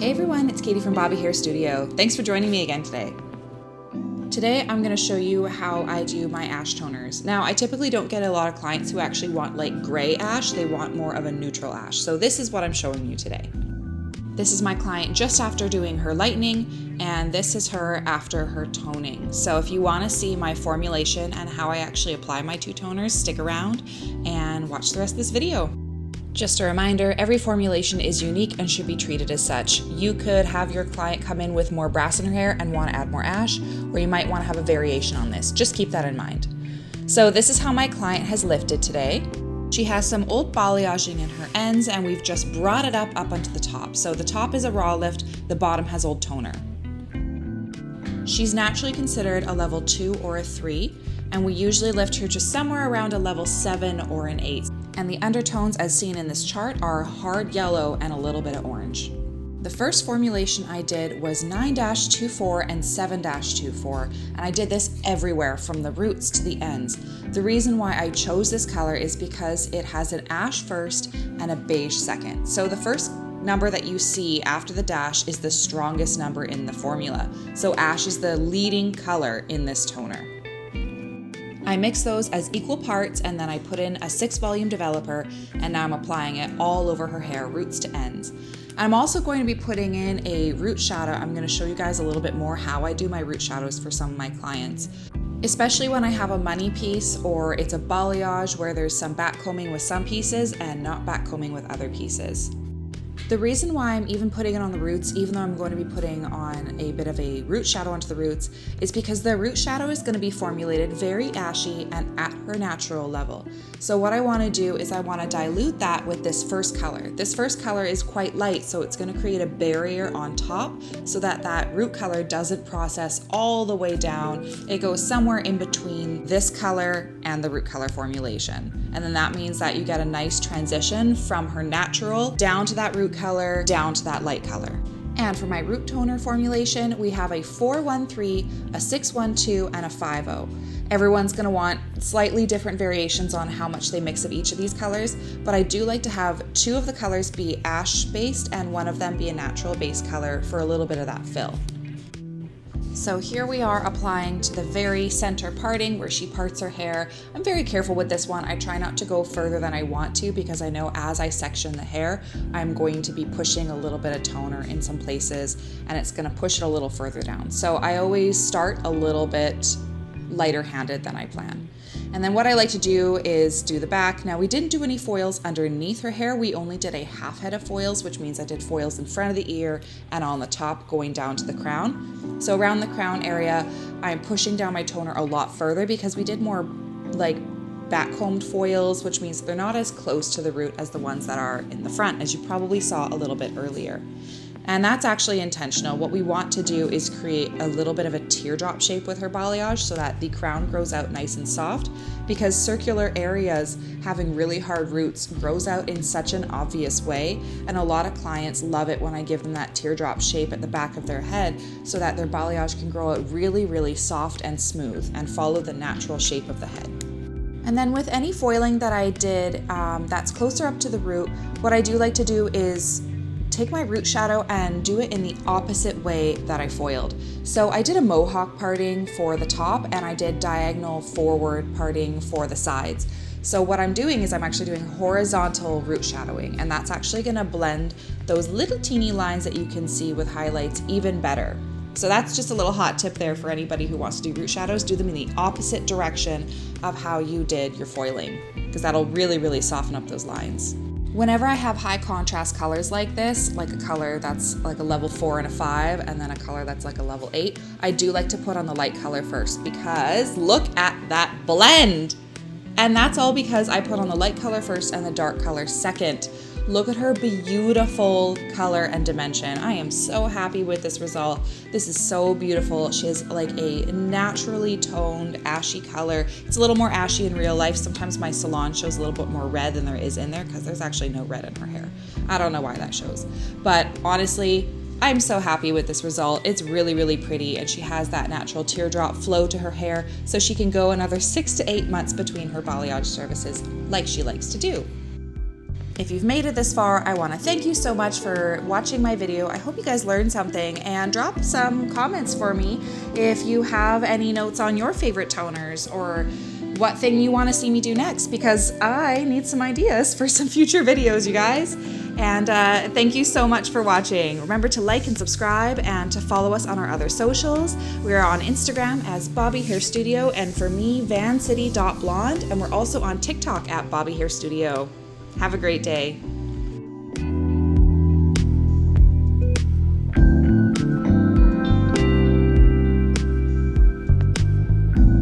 Hey everyone, it's Katie from Bobby Hair Studio. Thanks for joining me again today. Today I'm going to show you how I do my ash toners. Now I typically don't get a lot of clients who actually want like gray ash, they want more of a neutral ash. So this is what I'm showing you today. This is my client just after doing her lightening, and this is her after her toning. So if you want to see my formulation and how I actually apply my two toners, stick around and watch the rest of this video. Just a reminder, every formulation is unique and should be treated as such. You could have your client come in with more brass in her hair and want to add more ash, or you might want to have a variation on this. Just keep that in mind. So this is how my client has lifted today. She has some old balayaging in her ends, and we've just brought it up onto the top. So the top is a raw lift, the bottom has old toner. She's naturally considered a level 2 or a 3, and we usually lift her just somewhere around a level 7 or an 8. And the undertones as seen in this chart are hard yellow and a little bit of orange. The first formulation I did was 9-24 and 7-24, and I did this everywhere from the roots to the ends. The reason why I chose this color is because it has an ash first and a beige second. So the first number that you see after the dash is the strongest number in the formula. So ash is the leading color in this toner. I mix those as equal parts, and then I put in a 6-volume developer, and now I'm applying it all over her hair, roots to ends. I'm also going to be putting in a root shadow. I'm going to show you guys a little bit more how I do my root shadows for some of my clients, especially when I have a money piece or it's a balayage where there's some backcombing with some pieces and not backcombing with other pieces. The reason why I'm even putting it on the roots, even though I'm going to be putting on a bit of a root shadow onto the roots, is because the root shadow is going to be formulated very ashy and at her natural level. So what I want to do is I want to dilute that with this first color. This first color is quite light, so it's going to create a barrier on top so that that root color doesn't process all the way down. It goes somewhere in between this color and the root color formulation. And then that means that you get a nice transition from her natural down to that root color, down to that light color. And for my root toner formulation, we have a 413, a 612, and a 50. Everyone's going to want slightly different variations on how much they mix of each of these colors, but I do like to have 2 of the colors be ash based and 1 of them be a natural base color for a little bit of that fill. So here we are applying to the very center parting where she parts her hair. I'm very careful with this one. I try not to go further than I want to because I know as I section the hair, I'm going to be pushing a little bit of toner in some places and it's going to push it a little further down. So I always start a little bit lighter handed than I plan. And then what I like to do is do the back. Now we didn't do any foils underneath her hair. We only did a half head of foils, which means I did foils in front of the ear and on the top going down to the crown. So around the crown area, I'm pushing down my toner a lot further because we did more like backcombed foils, which means they're not as close to the root as the ones that are in the front, as you probably saw a little bit earlier. And that's actually intentional. What we want to do is create a little bit of a teardrop shape with her balayage so that the crown grows out nice and soft, because circular areas having really hard roots grows out in such an obvious way, and a lot of clients love it when I give them that teardrop shape at the back of their head so that their balayage can grow out really, really soft and smooth and follow the natural shape of the head. And then with any foiling that I did that's closer up to the root, what I do like to do is take my root shadow and do it in the opposite way that I foiled. So I did a mohawk parting for the top and I did diagonal forward parting for the sides. So what I'm doing is I'm actually doing horizontal root shadowing, and that's actually going to blend those little teeny lines that you can see with highlights even better. So that's just a little hot tip there for anybody who wants to do root shadows. Do them in the opposite direction of how you did your foiling, because that'll really, really soften up those lines. Whenever I have high contrast colors like this, like a color that's like a level 4 and a 5, and then a color that's like a level 8, I do like to put on the light color first, because look at that blend. And that's all because I put on the light color first and the dark color second. Look at her beautiful color and dimension. I am so happy with this result. This is so beautiful. She has like a naturally toned ashy color. It's a little more ashy in real life. Sometimes my salon shows a little bit more red than there is in there because there's actually no red in her hair. I don't know why that shows. But honestly, I'm so happy with this result. It's really, really pretty, and she has that natural teardrop flow to her hair so she can go another 6 to 8 months between her balayage services like she likes to do. If you've made it this far, I want to thank you so much for watching my video. I hope you guys learned something, and drop some comments for me if you have any notes on your favorite toners or what thing you want to see me do next, because I need some ideas for some future videos, you guys. And thank you so much for watching. Remember to like and subscribe and to follow us on our other socials. We are on Instagram as Bobby Hair Studio, and for me, vancity.blonde, and we're also on TikTok at Bobby Hair Studio. Have a great day.